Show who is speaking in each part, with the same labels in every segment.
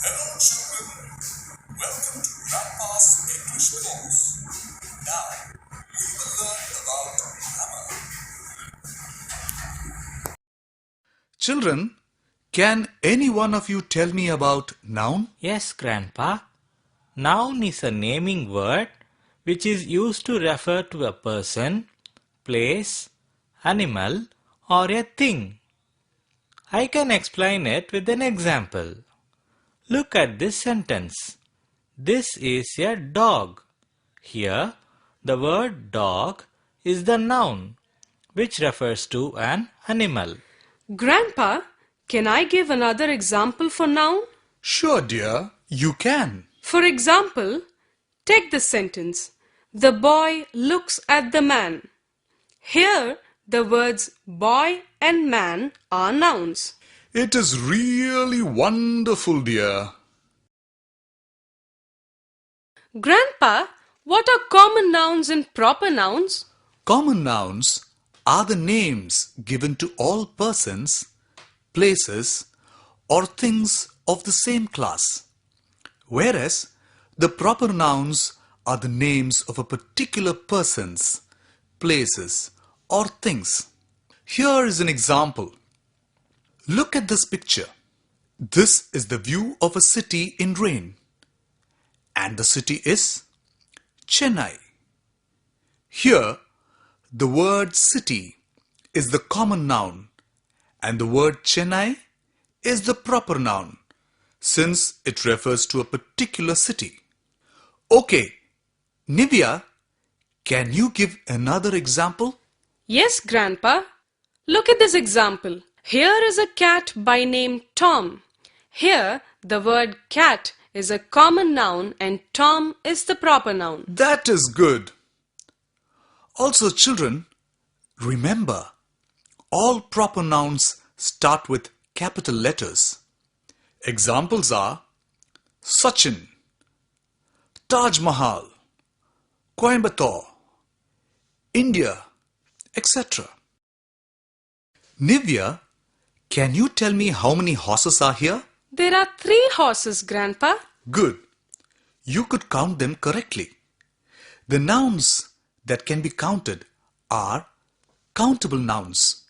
Speaker 1: Hello children, welcome to Grandpa's English course. Now, we will learn about grammar. Children, can any one of you tell me about noun?
Speaker 2: Yes, Grandpa. Noun is a naming word which is used to refer to a person, place, animal, or a thing. I can explain it with an example. Look at this sentence. This is a dog. Here, the word dog is the noun which refers to an animal.
Speaker 3: Grandpa, can I give another example for noun?
Speaker 1: Sure, dear, you can.
Speaker 3: For example, take this sentence. The boy looks at the man. Here, the words boy and man are nouns.
Speaker 1: It is really wonderful, dear.
Speaker 3: Grandpa, what are common nouns and proper nouns?
Speaker 1: Common nouns are the names given to all persons, places, or things of the same class, whereas the proper nouns are the names of a particular persons, places, or things. Here is an example. Look at this picture. This is the view of a city in rain, and the city is Chennai. Here, the word city is the common noun and the word Chennai is the proper noun since it refers to a particular city. Okay, Nivya, can you give another example?
Speaker 3: Yes, Grandpa. Look at this example. Here is a cat by name Tom. Here, the word cat is a common noun and Tom is the proper noun.
Speaker 1: That is good. Also, children, remember, all proper nouns start with capital letters. Examples are Sachin, Taj Mahal, Coimbatore, India, etc. Nivya, can you tell me how many horses are here?
Speaker 3: There are 3 horses, Grandpa.
Speaker 1: Good. You could count them correctly. The nouns that can be counted are countable nouns.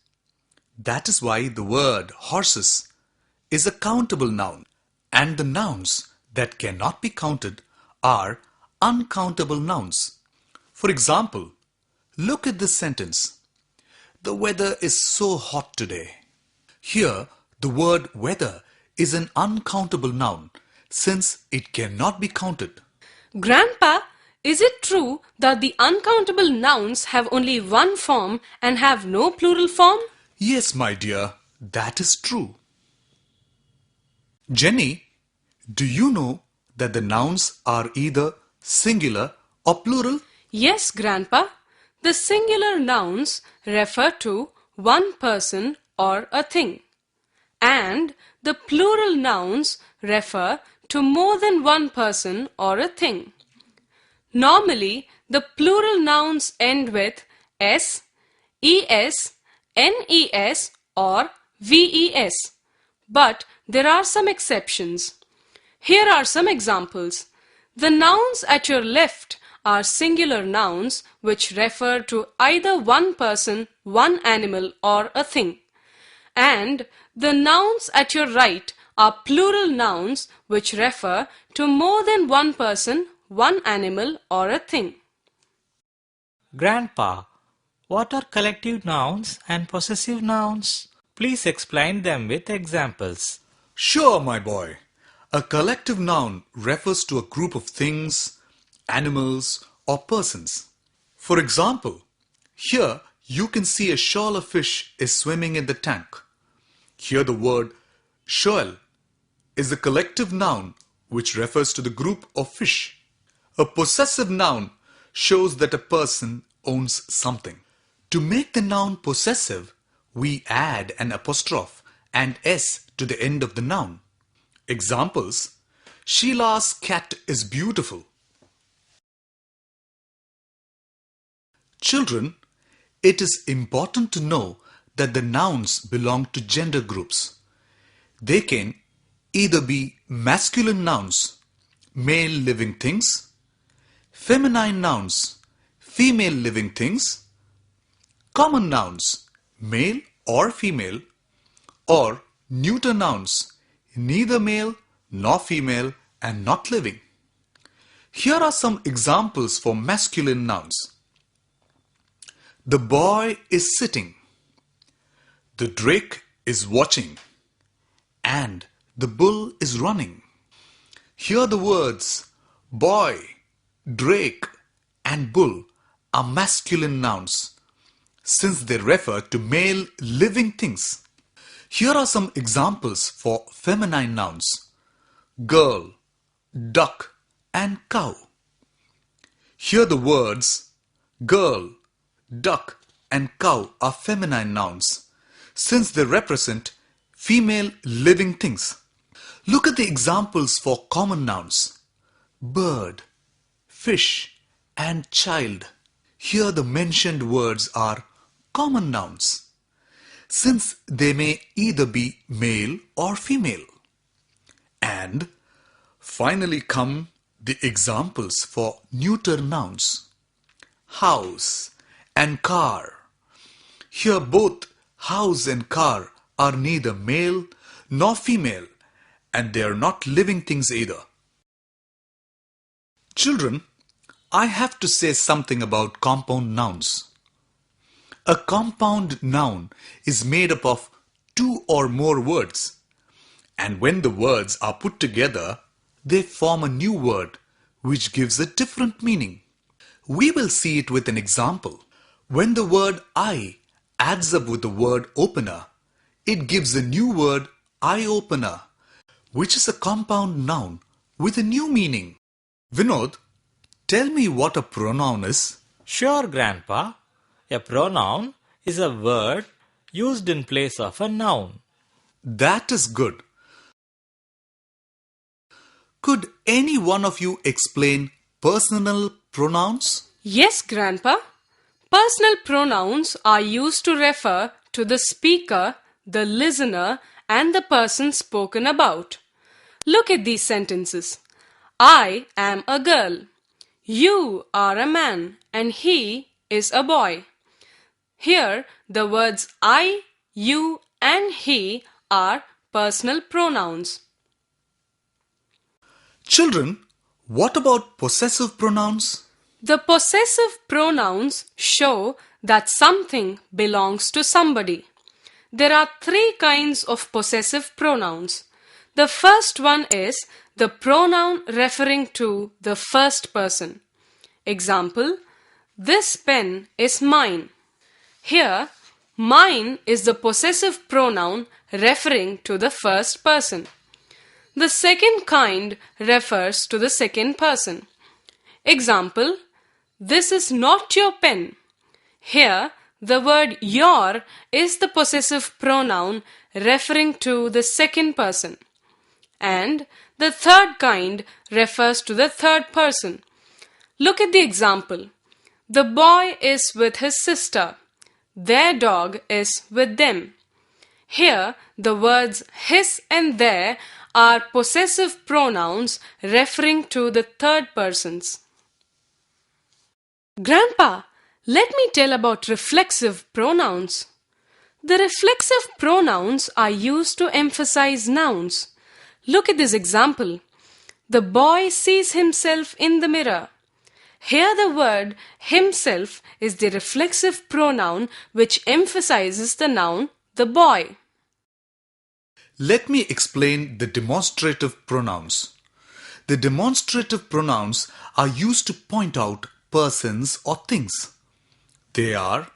Speaker 1: That is why the word horses is a countable noun. And the nouns that cannot be counted are uncountable nouns. For example, look at this sentence. The weather is so hot today. Here, the word weather is an uncountable noun since it cannot be counted.
Speaker 3: Grandpa, is it true that the uncountable nouns have only one form and have no plural form?
Speaker 1: Yes, my dear, that is true. Jenny, do you know that the nouns are either singular or plural?
Speaker 3: Yes, Grandpa. The singular nouns refer to one person or a thing, and the plural nouns refer to more than one person or a thing. Normally, the plural nouns end with s, es, nes or ves, but there are some exceptions. Here are some examples. The nouns at your left are singular nouns which refer to either one person, one animal or a thing. And the nouns at your right are plural nouns which refer to more than one person, one animal or a thing.
Speaker 2: Grandpa, what are collective nouns and possessive nouns? Please explain them with examples.
Speaker 1: Sure, my boy. A collective noun refers to a group of things, animals, or persons. For example, here you can see a shoal of fish is swimming in the tank. Here the word shoal is a collective noun which refers to the group of fish. A possessive noun shows that a person owns something. To make the noun possessive, we add an apostrophe and s to the end of the noun. Examples: Sheila's cat is beautiful. Children, it is important to know that the nouns belong to gender groups. They can either be masculine nouns, male living things, feminine nouns, female living things, common nouns, male or female, or neuter nouns, neither male nor female and not living. Here are some examples for masculine nouns. The boy is sitting. The drake is watching. And the bull is running. Here the words boy, drake, and bull are masculine nouns since they refer to male living things. Here are some examples for feminine nouns: girl, duck, and cow. Here the words girl, duck, and cow are feminine nouns since they represent female living things. Look at the examples for common nouns: bird, fish, and child. Here the mentioned words are common nouns since they may either be male or female. And finally come the examples for neuter nouns: house and car. Here both house and car are neither male nor female, and they are not living things either. Children, I have to say something about compound nouns. A compound noun is made up of two or more words, and when the words are put together, they form a new word which gives a different meaning. We will see it with an example. When the word eye adds up with the word opener, it gives a new word eye-opener, which is a compound noun with a new meaning. Vinod, tell me what a pronoun is.
Speaker 2: Sure, Grandpa. A pronoun is a word used in place of a noun.
Speaker 1: That is good. Could any one of you explain personal pronouns?
Speaker 3: Yes, Grandpa. Personal pronouns are used to refer to the speaker, the listener, and the person spoken about. Look at these sentences. I am a girl. You are a man, and he is a boy. Here, the words I, you, and he are personal pronouns.
Speaker 1: Children, what about possessive pronouns?
Speaker 3: The possessive pronouns show that something belongs to somebody. There are three kinds of possessive pronouns. The first one is the pronoun referring to the first person. Example, this pen is mine. Here, mine is the possessive pronoun referring to the first person. The second kind refers to the second person. Example, this is not your pen. Here, the word your is the possessive pronoun referring to the second person. And the third kind refers to the third person. Look at the example. The boy is with his sister. Their dog is with them. Here, the words his and their are possessive pronouns referring to the third persons. Grandpa, let me tell about reflexive pronouns. The reflexive pronouns are used to emphasize nouns. Look at this example. The boy sees himself in the mirror. Here the word himself is the reflexive pronoun which emphasizes the noun the boy.
Speaker 1: Let me explain the demonstrative pronouns. The demonstrative pronouns are used to point out persons or things. They are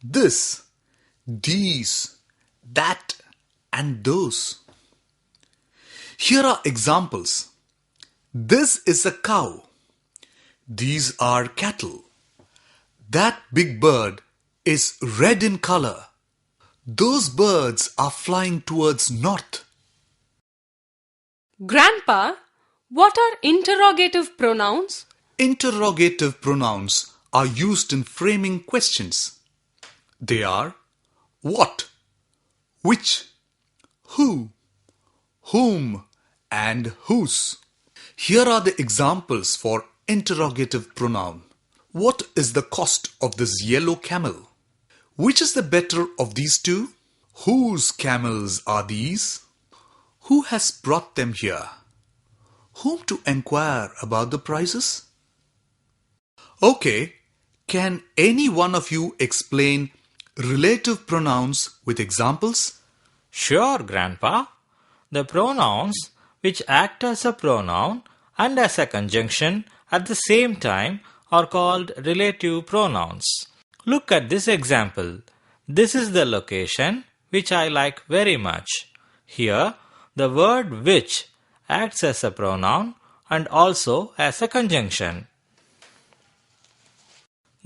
Speaker 1: this, these, that, and those. Here are examples. This is a cow. These are cattle. That big bird is red in color. Those birds are flying towards north.
Speaker 3: Grandpa, what are interrogative pronouns?
Speaker 1: Interrogative pronouns are used in framing questions. They are what, which, who, whom, and whose. Here are the examples for interrogative pronoun. What is the cost of this yellow camel? Which is the better of these two? Whose camels are these? Who has brought them here? Whom to enquire about the prices? Okay, can any one of you explain relative pronouns with examples?
Speaker 2: Sure, Grandpa. The pronouns which act as a pronoun and as a conjunction at the same time are called relative pronouns. Look at this example. This is the location which I like very much. Here, the word which acts as a pronoun and also as a conjunction.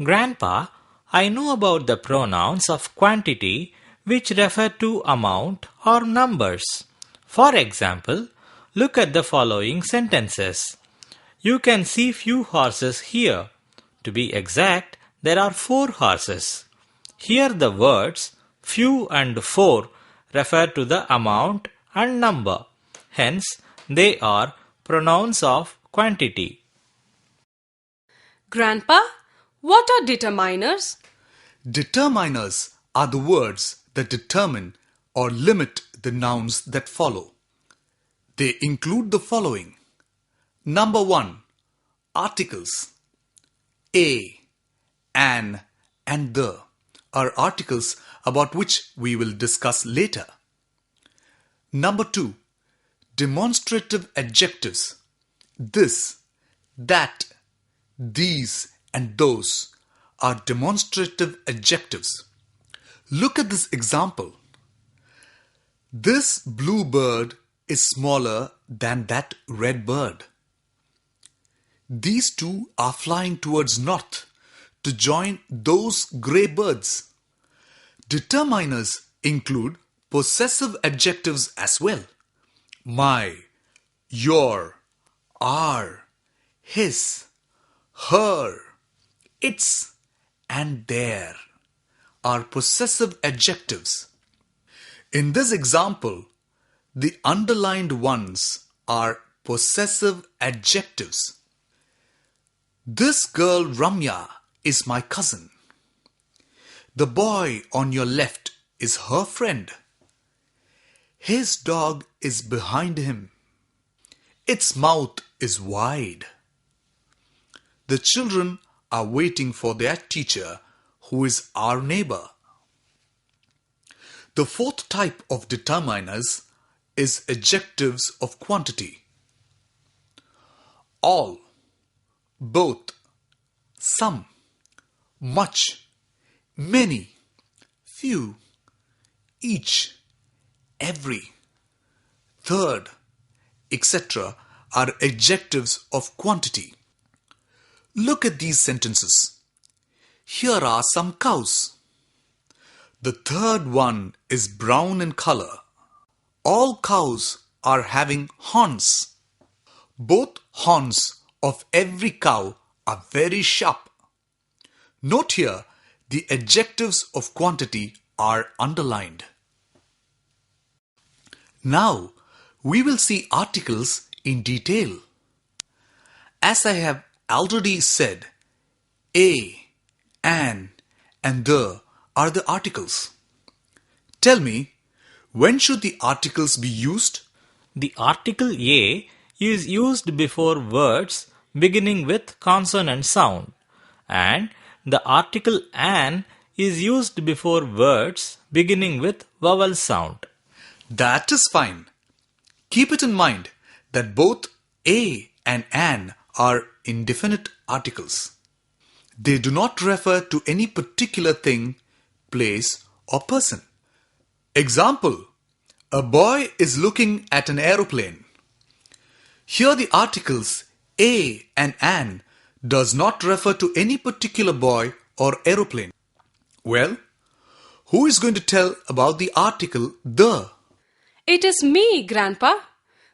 Speaker 2: Grandpa, I know about the pronouns of quantity which refer to amount or numbers. For example, look at the following sentences. You can see few horses here. To be exact, there are 4 horses. Here the words few and 4 refer to the amount and number. Hence, they are pronouns of quantity.
Speaker 3: Grandpa, what are determiners?
Speaker 1: Determiners are the words that determine or limit the nouns that follow. They include the following. Number 1. Articles. A, an, and the are articles about which we will discuss later. Number 2. Demonstrative adjectives. This, that, these, and those are demonstrative adjectives. Look at this example. This blue bird is smaller than that red bird. These two are flying towards north to join those grey birds. Determiners include possessive adjectives as well. My, your, our, his, her, its, and their are possessive adjectives. In this example, the underlined ones are possessive adjectives. This girl Ramya is my cousin. The boy on your left is her friend. His dog is behind him. Its mouth is wide. The children are waiting for their teacher, who is our neighbor. The 4th type of determiners is adjectives of quantity. All, both, some, much, many, few, each, every, third, etc. are adjectives of quantity. Look at these sentences. Here are some cows. The third one is brown in color. All cows are having horns. Both horns of every cow are very sharp. Note here, the adjectives of quantity are underlined. Now, we will see articles in detail. As I have already said, a, an, and the are the articles. Tell me, when should the articles be used?
Speaker 2: The article A is used before words beginning with consonant sound, and the article an is used before words beginning with vowel sound.
Speaker 1: That is fine. Keep it in mind that both a and an are indefinite articles. They do not refer to any particular thing, place, or person. Example, a boy is looking at an aeroplane. Here the articles a and an does not refer to any particular boy or aeroplane. Well, who is going to tell about the article the?
Speaker 3: It is me, Grandpa.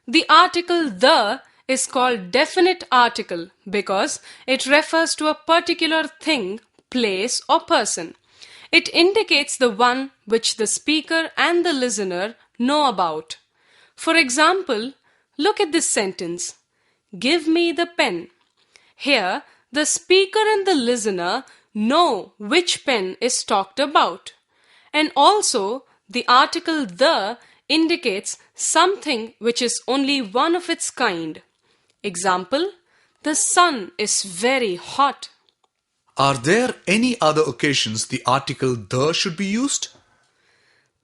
Speaker 3: The article the is called definite article because it refers to a particular thing, place, or person. It indicates the one which the speaker and the listener know about. For example, Look at this sentence. Give me the pen. Here, the speaker and the listener know which pen is talked about. And also, the article the indicates something which is only one of its kind. Example, the sun is very hot.
Speaker 1: Are there any other occasions the article the should be used?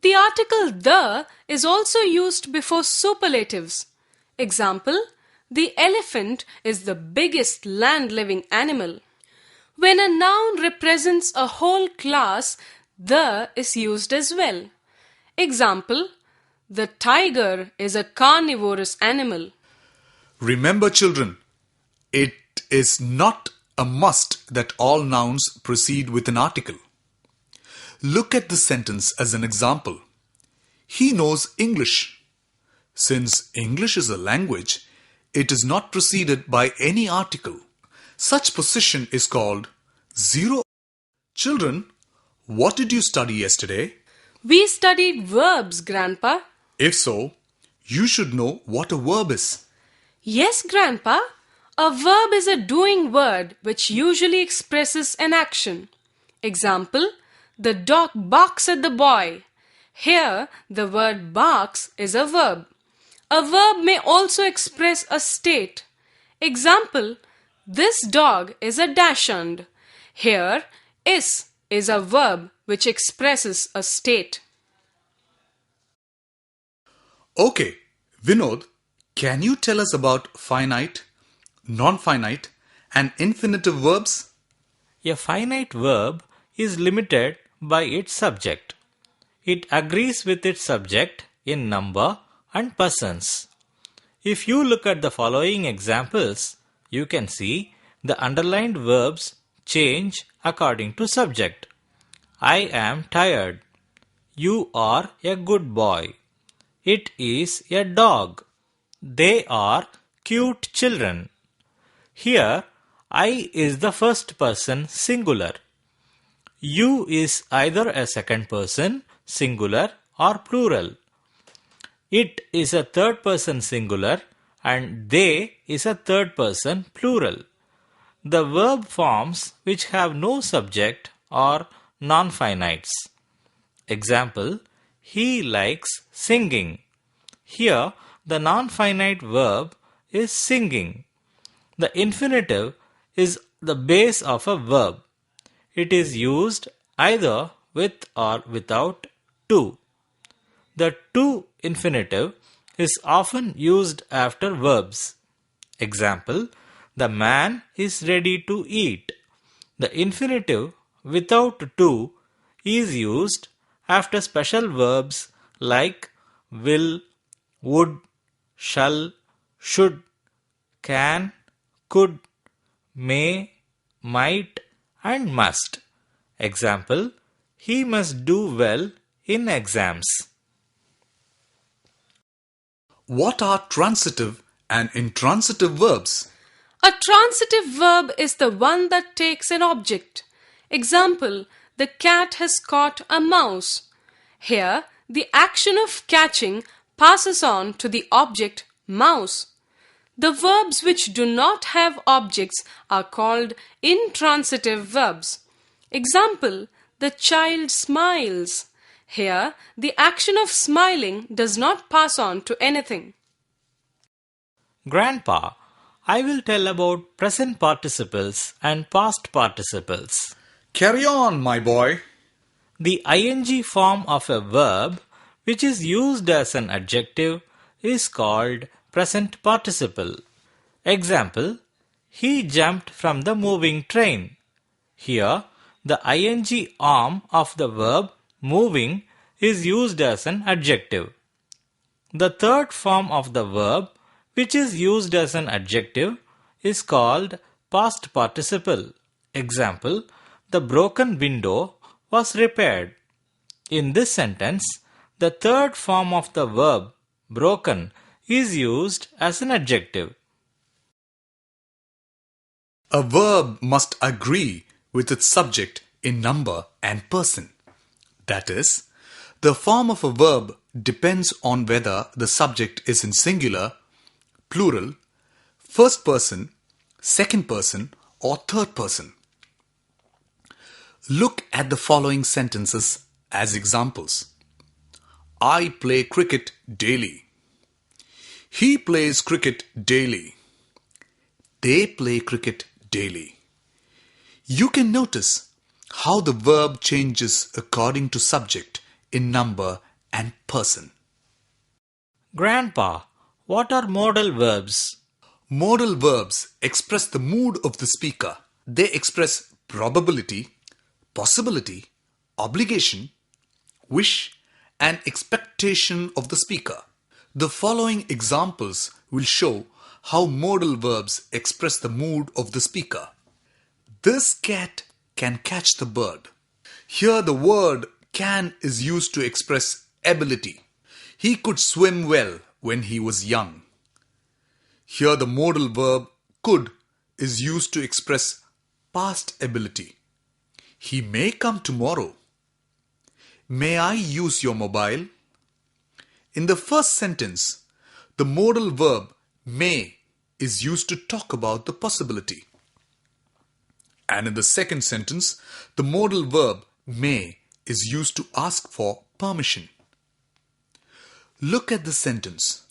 Speaker 3: The article the is also used before superlatives. Example, the elephant is the biggest land-living animal. When a noun represents a whole class, the is used as well. Example, the tiger is a carnivorous animal.
Speaker 1: Remember, children, it is not a must that all nouns proceed with an article. Look at this sentence as an example. He knows English. Since English is a language, it is not preceded by any article. Such position is called zero. Children, what did you study yesterday?
Speaker 3: We studied verbs, Grandpa.
Speaker 1: If so, you should know what a verb is.
Speaker 3: Yes, Grandpa. A verb is a doing word which usually expresses an action. Example, the dog barks at the boy. Here, the word barks is a verb. A verb may also express a state. Example, this dog is a dachshund. Here, is a verb which expresses a state.
Speaker 1: Okay, Vinod, can you tell us about finite, non-finite and infinitive verbs?
Speaker 2: A finite verb is limited by its subject. It agrees with its subject in number and persons. If you look at the following examples, you can see the underlined verbs change according to subject. I am tired. You are a good boy. It is a dog. They are cute children. Here, I is the first person singular. You is either a second person singular or plural. It is a third person singular and they is a third person plural. The verb forms which have no subject are non-finites. Example, he likes singing. Here, the non-finite verb is singing. The infinitive is the base of a verb. It is used either with or without to. The to infinitive is often used after verbs. Example, the man is ready to eat. The infinitive without to is used after special verbs like will, would, shall, should, can, could, may, might and must. Example, he must do well in exams.
Speaker 1: What are transitive and intransitive verbs?
Speaker 3: A transitive verb is the one that takes an object. Example, the cat has caught a mouse. Here, the action of catching passes on to the object mouse. The verbs which do not have objects are called intransitive verbs. Example, the child smiles. Here, the action of smiling does not pass on to anything.
Speaker 2: Grandpa, I will tell about present participles and past participles.
Speaker 1: Carry on, my boy.
Speaker 2: The ing form of a verb which is used as an adjective is called present participle. Example, he jumped from the moving train. Here, the ing arm of the verb moving is used as an adjective. The third form of the verb which is used as an adjective is called past participle. Example, the broken window was repaired. In this sentence, the third form of the verb broken is used as an adjective.
Speaker 1: A verb must agree with its subject in number and person. That is, the form of a verb depends on whether the subject is in singular plural, first person, second person, or third person. Look at the following sentences as examples. I play cricket daily. He plays cricket daily. They play cricket daily. You can notice how the verb changes according to subject in number and person.
Speaker 2: Grandpa, what are modal verbs?
Speaker 1: Modal verbs express the mood of the speaker. They express probability, possibility, obligation, wish, and expectation of the speaker. The following examples will show how modal verbs express the mood of the speaker. This cat can catch the bird. Here the word can is used to express ability. He could swim well when he was young. Here the modal verb could is used to express past ability. He may come tomorrow. May I use your mobile? In the first sentence, the modal verb may is used to talk about the possibility. And in the second sentence, the modal verb may is used to ask for permission. Look at the sentence.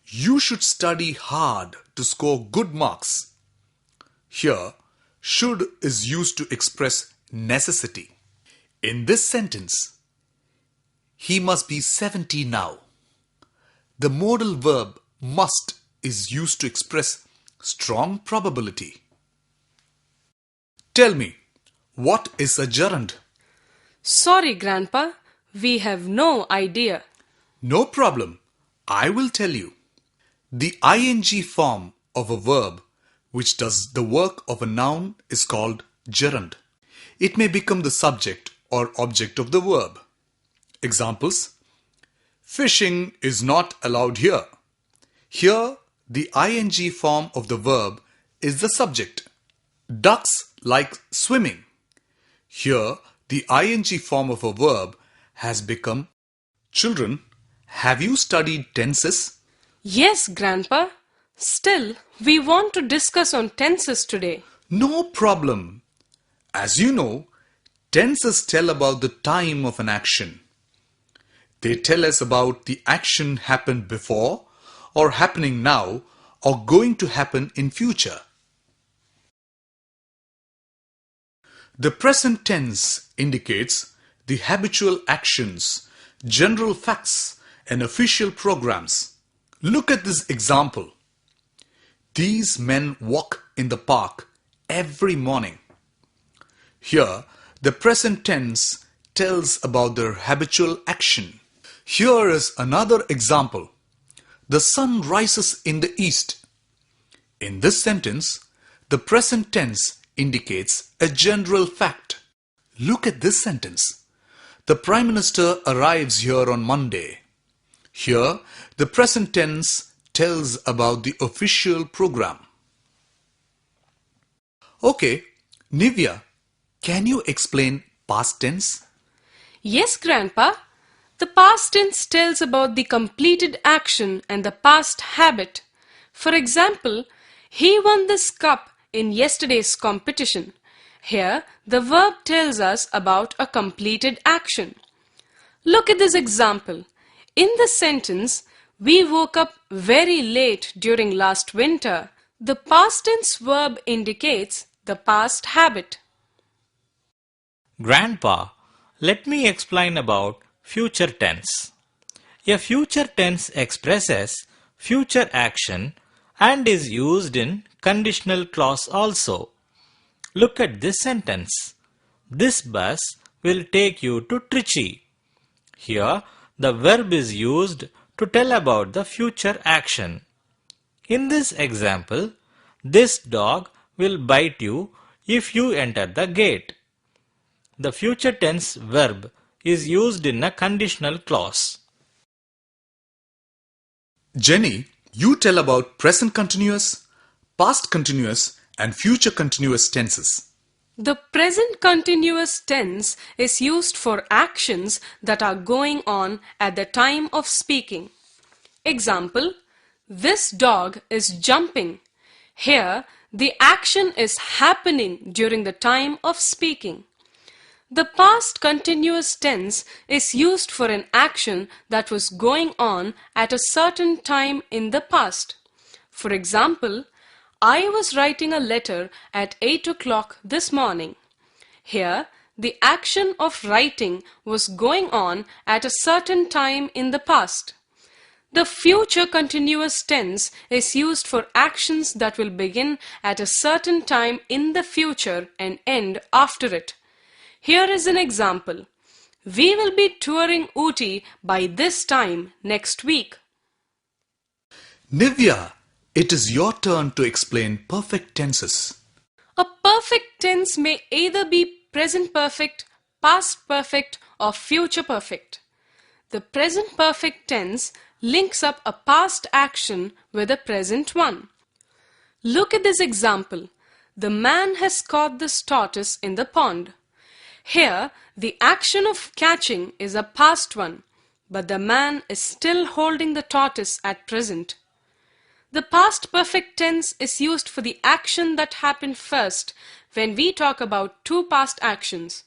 Speaker 1: You should study hard to score good marks. Here, should is used to express necessity. In this sentence, he must be 70 now. The modal verb must is used to express strong probability. Tell me, what is a gerund?
Speaker 3: Sorry, Grandpa, we have no idea.
Speaker 1: No problem. I will tell you. The ing form of a verb which does the work of a noun is called gerund. It may become the subject or object of the verb. Examples: fishing is not allowed here. Here, the ing form of the verb is the subject. Ducks like swimming. Here, the ing form of a verb has become. Children, have you studied tenses?
Speaker 3: Yes, Grandpa. Still, we want to discuss on tenses today.
Speaker 1: No problem. As you know, tenses tell about the time of an action. They tell us about the action happened before, or happening now, or going to happen in future. The present tense indicates the habitual actions, general facts, and official programs. Look at this example. These men walk in the park every morning. Here, the present tense tells about their habitual action. Here is another example. The sun rises in the east. In this sentence, the present tense indicates a general fact. Look at this sentence. The Prime Minister arrives here on Monday. Here, the present tense tells about the official program. Okay, Nivya, can you explain past tense?
Speaker 3: Yes, Grandpa. The past tense tells about the completed action and the past habit. For example, he won this cup in yesterday's competition. Here, the verb tells us about a completed action. Look at this example. In the sentence, we woke up very late during last winter. The past tense verb indicates the past habit.
Speaker 2: Grandpa, let me explain about future tense. A future tense expresses future action and is used in conditional clause also. Look at this sentence. This bus will take you to Trichy. Here, the verb is used to tell about the future action. In this example, this dog will bite you if you enter the gate. The future tense verb is used in a conditional clause.
Speaker 1: Jenny, you tell about present continuous, past continuous, and future continuous tenses.
Speaker 3: The present continuous tense is used for actions that are going on at the time of speaking. Example, This dog is jumping. Here, the action is happening during the time of speaking. The past continuous tense is used for an action that was going on at a certain time in the past. For example, I was writing a letter at 8 o'clock this morning. Here, the action of writing was going on at a certain time in the past. The future continuous tense is used for actions that will begin at a certain time in the future and end after it. Here is an example. We will be touring Ooty by this time next week.
Speaker 1: Nivya, it is your turn to explain perfect tenses.
Speaker 3: A perfect tense may either be present perfect, past perfect, or future perfect. The present perfect tense links up a past action with a present one. Look at this example. The man has caught this tortoise in the pond. Here, the action of catching is a past one, but the man is still holding the tortoise at present. The past perfect tense is used for the action that happened first when we talk about two past actions.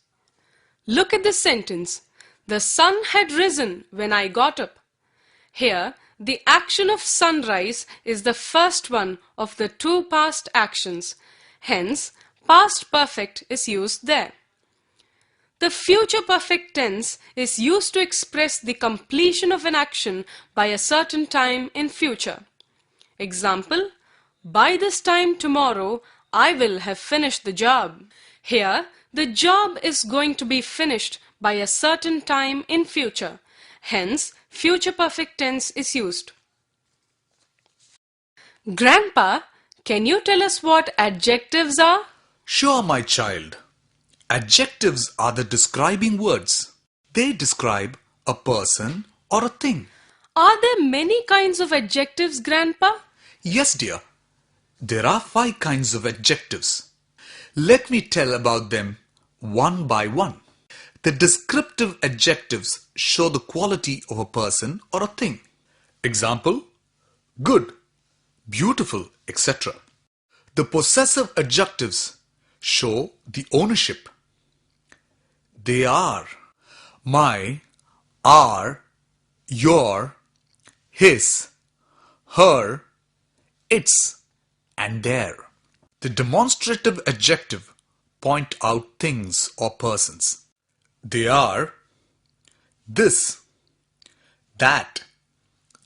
Speaker 3: Look at this sentence. The sun had risen when I got up. Here, the action of sunrise is the first one of the two past actions. Hence, past perfect is used there. The future perfect tense is used to express the completion of an action by a certain time in future. Example, by this time tomorrow, I will have finished the job. Here, the job is going to be finished by a certain time in future. Hence, future perfect tense is used. Grandpa, can you tell us what adjectives are?
Speaker 1: Sure, my child. Adjectives are the describing words. They describe a person or a thing.
Speaker 3: Are there many kinds of adjectives, Grandpa?
Speaker 1: Yes, dear. There are 5 kinds of adjectives. Let me tell about them one by one. The descriptive adjectives show the quality of a person or a thing. Example, good, beautiful, etc. The possessive adjectives show the ownership. They are my, our, your, his, her, its, and their. The demonstrative adjective point out things or persons. They are this, that,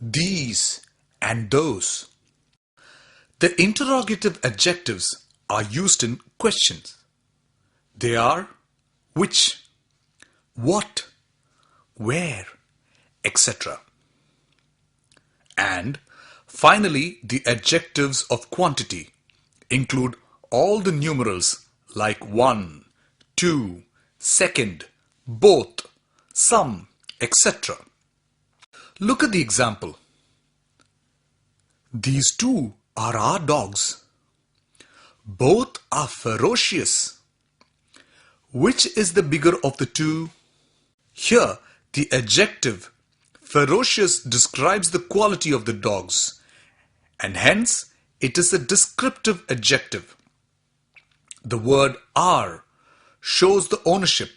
Speaker 1: these, and those. The interrogative adjectives are used in questions. They are which, what, where, etc. And finally, the adjectives of quantity include all the numerals like 1, 2, second, both, some, etc. Look at the example. These two are our dogs. Both are ferocious. Which is the bigger of the two? Here, the adjective ferocious describes the quality of the dogs, and hence it is a descriptive adjective. The word our shows the ownership,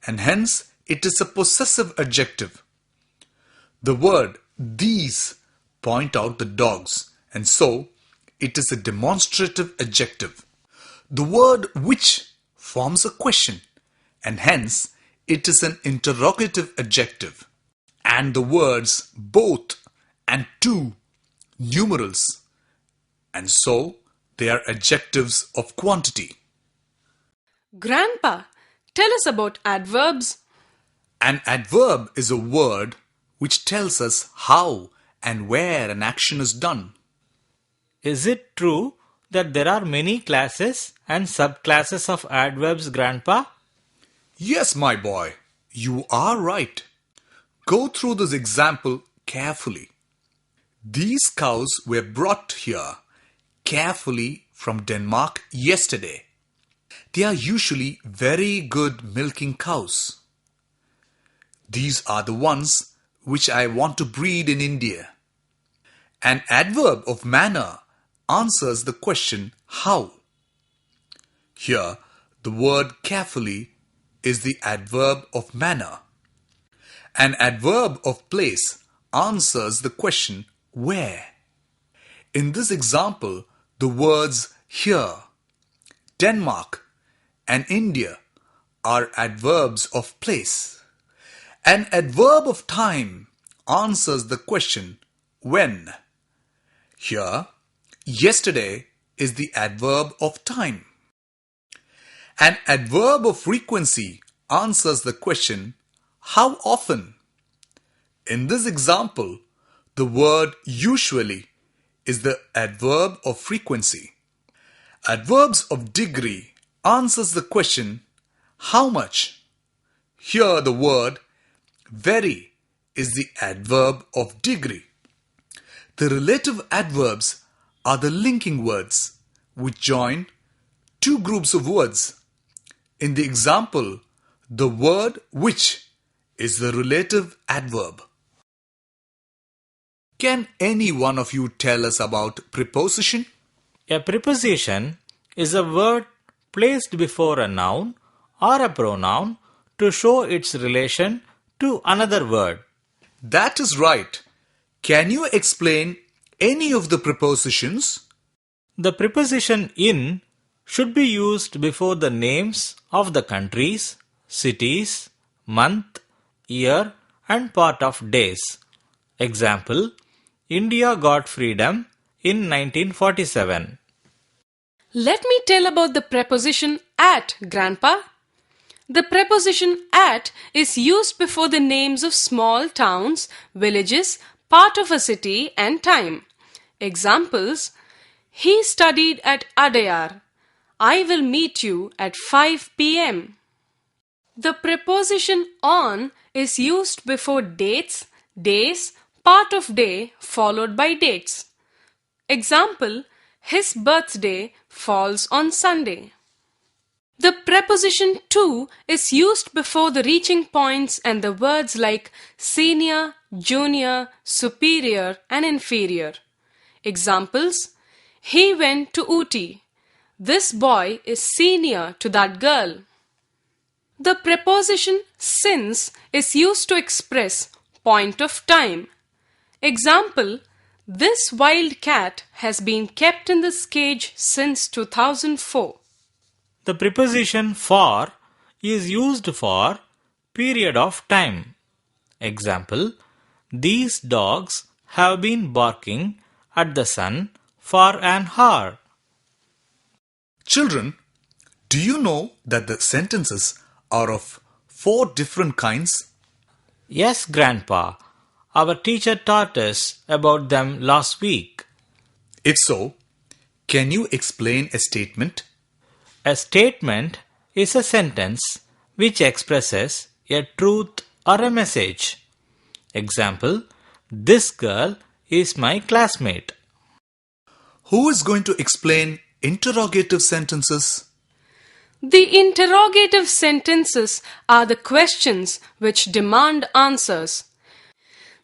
Speaker 1: and hence it is a possessive adjective. The word these point out the dogs, and so it is a demonstrative adjective. The word which forms a question, and hence it is an interrogative adjective. And the words both and two, numerals, and so they are adjectives of quantity.
Speaker 3: Grandpa, tell us about adverbs.
Speaker 1: An adverb is a word which tells us how and where an action is done.
Speaker 2: Is it true that there are many classes and subclasses of adverbs, Grandpa?
Speaker 1: Yes, my boy, you are right. Go through this example carefully. These cows were brought here carefully from Denmark yesterday. They are usually very good milking cows. These are the ones which I want to breed in India. An adverb of manner answers the question how. Here, the word carefully is the adverb of manner. An adverb of place answers the question where. In this example, the words here, Denmark, and India are adverbs of place. An adverb of time answers the question when. Here, yesterday is the adverb of time. An adverb of frequency answers the question how often. In this example, the word usually is the adverb of frequency. Adverbs of degree answers the question how much. Here the word very is the adverb of degree. The relative adverbs are the linking words which join two groups of words. In the example, the word which is the relative adverb. Can any one of you tell us about preposition?
Speaker 2: A preposition is a word placed before a noun or a pronoun to show its relation to another word.
Speaker 1: That is right. Can you explain any of the prepositions?
Speaker 2: The preposition in should be used before the names of the countries, cities, month, year, and part of days. Example, India got freedom in 1947.
Speaker 3: Let me tell about the preposition at, Grandpa. The preposition at is used before the names of small towns, villages, part of a city, and time. Examples, he studied at Adayar. I will meet you at 5 p.m. The preposition on is used before dates, days, part of day followed by dates. Example, his birthday falls on Sunday. The preposition to is used before the reaching points and the words like senior, junior, superior, and inferior. Examples, he went to Ooty. This boy is senior to that girl. The preposition since is used to express point of time. Example, this wild cat has been kept in this cage since 2004.
Speaker 2: The preposition for is used for period of time. Example, these dogs have been barking at the sun for an hour.
Speaker 1: Children, do you know that the sentences are of 4 different kinds?
Speaker 2: Yes, Grandpa. Our teacher taught us about them last week.
Speaker 1: If so, can you explain a statement?
Speaker 2: A statement is a sentence which expresses a truth or a message. Example, this girl is my classmate.
Speaker 1: Who is going to explain interrogative sentences?
Speaker 3: The interrogative sentences are the questions which demand answers.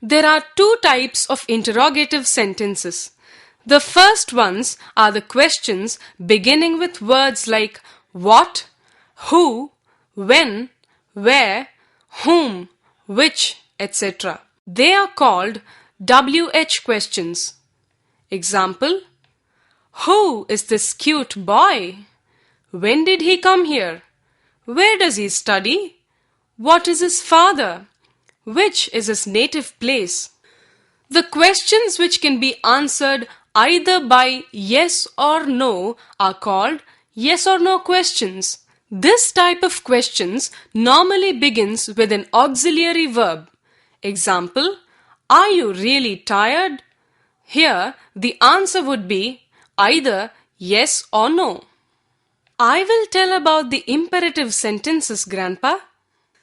Speaker 3: There are 2 types of interrogative sentences. The first ones are the questions beginning with words like what, who, when, where, whom, which, etc. They are called WH questions. Example, who is this cute boy? When did he come here? Where does he study? What is his father? Which is his native place? The questions which can be answered either by yes or no are called yes or no questions. This type of questions normally begins with an auxiliary verb. Example, are you really tired? Here, the answer would be either yes or no. I will tell about the imperative sentences, Grandpa.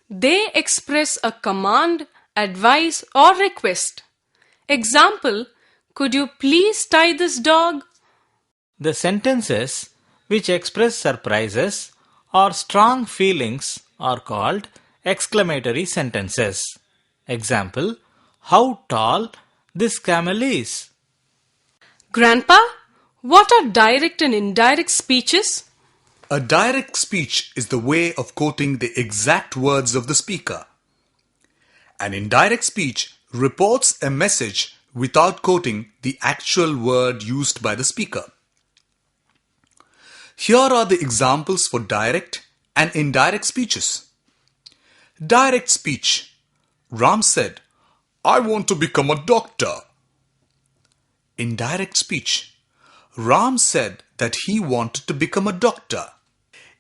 Speaker 3: They express a command, advice, or request. Example, could you please tie this dog?
Speaker 2: The sentences which express surprises or strong feelings are called exclamatory sentences. Example, how tall this camel is?
Speaker 3: Grandpa, what are direct and indirect speeches?
Speaker 1: A direct speech is the way of quoting the exact words of the speaker. An indirect speech reports a message without quoting the actual word used by the speaker. Here are the examples for direct and indirect speeches. Direct speech. Ram said, "I want to become a doctor." Indirect speech. Ram said that he wanted to become a doctor.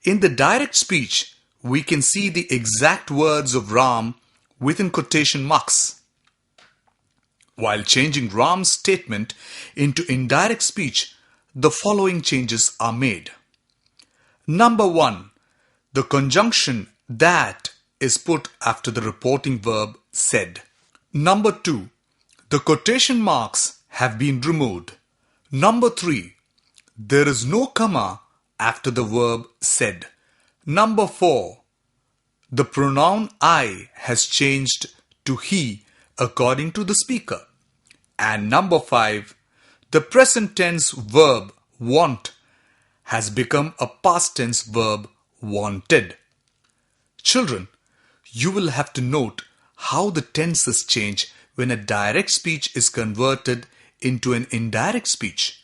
Speaker 1: In the direct speech, we can see the exact words of Ram within quotation marks. While changing Ram's statement into indirect speech, the following changes are made. Number 1. The conjunction that is put after the reporting verb said. Number 2. The quotation marks have been removed. Number 3. There is no comma after the verb said. Number 4. The pronoun I has changed to he according to the speaker. And number 5. The present tense verb want has become a past tense verb wanted. Children, you will have to note how the tenses change when a direct speech is converted into an indirect speech.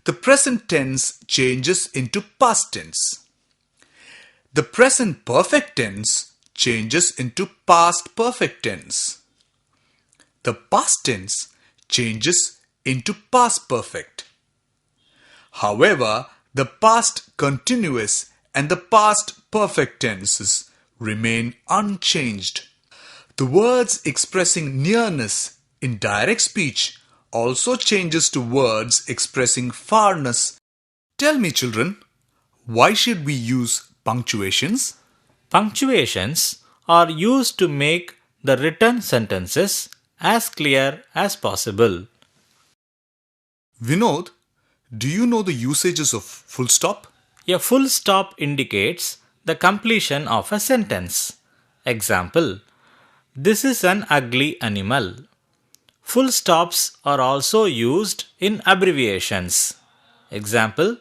Speaker 1: The present tense changes into past tense. The present perfect tense changes into past perfect tense. The past tense changes into past perfect. However, the past continuous and the past perfect tenses remain unchanged. The words expressing nearness in direct speech also changes to words expressing farness. Tell me, children, why should we use punctuations?
Speaker 2: Punctuations are used to make the written sentences as clear as possible.
Speaker 1: Vinod, do you know the usages of full stop?
Speaker 2: A full stop indicates the completion of a sentence. Example: this is an ugly animal. Full stops are also used in abbreviations. Example: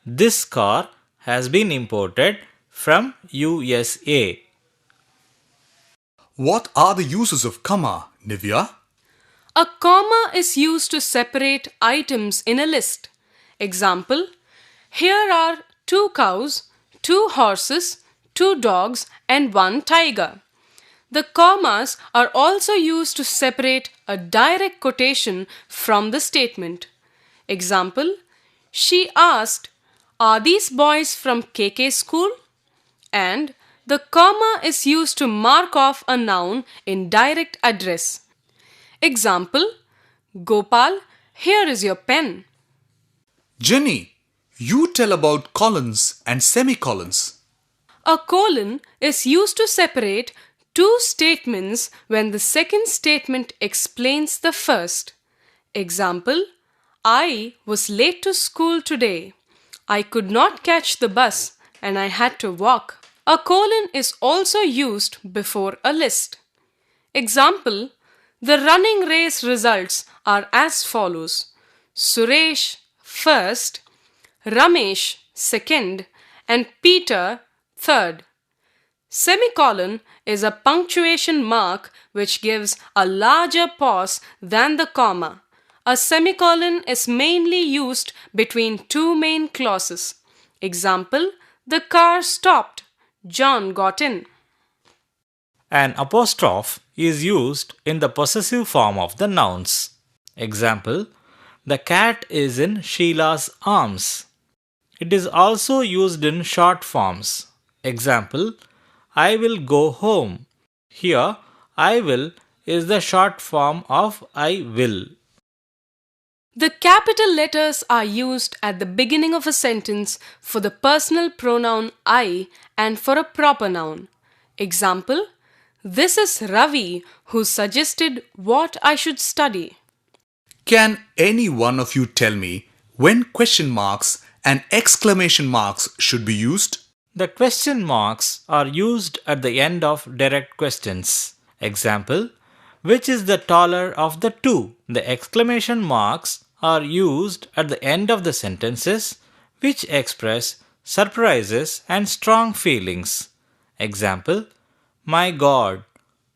Speaker 2: this car has been imported from USA.
Speaker 1: What are the uses of comma, Nivya?
Speaker 3: A comma is used to separate items in a list. Example: here are 2 cows, 2 horses, 2 dogs, and 1 tiger. The commas are also used to separate a direct quotation from the statement. Example: she asked, "Are these boys from KK school?" And the comma is used to mark off a noun in direct address. Example: Gopal, here is your pen.
Speaker 1: Jenny, you tell about colons and semicolons.
Speaker 3: A colon is used to separate 2 statements when the second statement explains the first. Example: I was late to school today. I could not catch the bus and I had to walk. A colon is also used before a list. Example: the running race results are as follows: Suresh first, Ramesh second, and Peter third. Semicolon is a punctuation mark which gives a larger pause than the comma. A semicolon is mainly used between 2 main clauses. Example: the car stopped. John got in.
Speaker 2: An apostrophe is used in the possessive form of the nouns. Example: the cat is in Sheila's arms. It is also used in short forms. Example: I will go home. Here, I will is the short form of I will.
Speaker 3: The capital letters are used at the beginning of a sentence for the personal pronoun I and for a proper noun. Example: this is Ravi who suggested what I should study.
Speaker 1: Can any one of you tell me when question marks and exclamation marks should be used?
Speaker 2: The question marks are used at the end of direct questions. Example: which is the taller of the two? The exclamation marks are used at the end of the sentences which express surprises and strong feelings. Example, my God,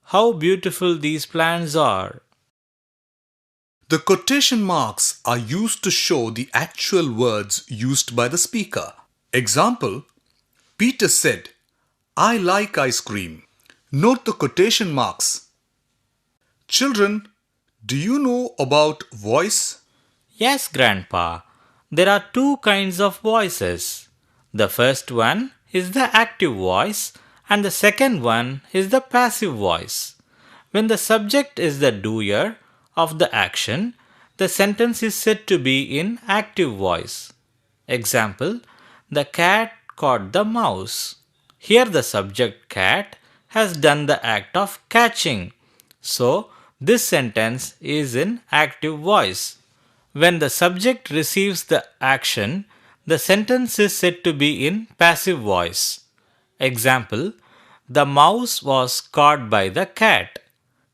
Speaker 2: how beautiful these plants are.
Speaker 1: The quotation marks are used to show the actual words used by the speaker. Example, Peter said, I like ice cream. Note the quotation marks. Children, do you know about voice?
Speaker 2: Yes, Grandpa, there are two kinds of voices. The first one is the active voice and the second one is the passive voice. When the subject is the doer of the action, the sentence is said to be in active voice. Example, the cat caught the mouse. Here the subject cat has done the act of catching. So, this sentence is in active voice. When the subject receives the action, the sentence is said to be in passive voice. Example, the mouse was caught by the cat.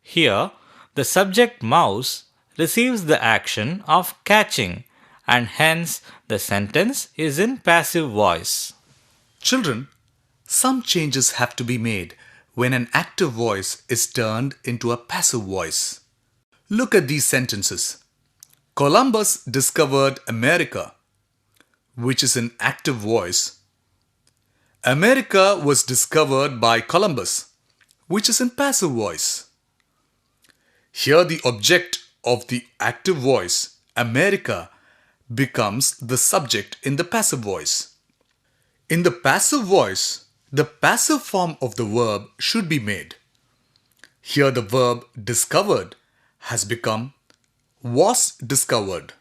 Speaker 2: Here, the subject mouse receives the action of catching and hence the sentence is in passive voice.
Speaker 1: Children, some changes have to be made when an active voice is turned into a passive voice. Look at these sentences. Columbus discovered America, which is an active voice. America was discovered by Columbus, which is in passive voice. Here the object of the active voice, America, becomes the subject in the passive voice. In the passive voice, the passive form of the verb should be made. Here the verb discovered has become was discovered.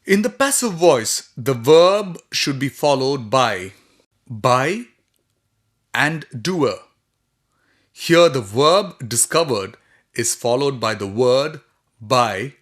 Speaker 1: In the passive voice, the verb should be followed by and doer. Here the verb discovered is followed by the word by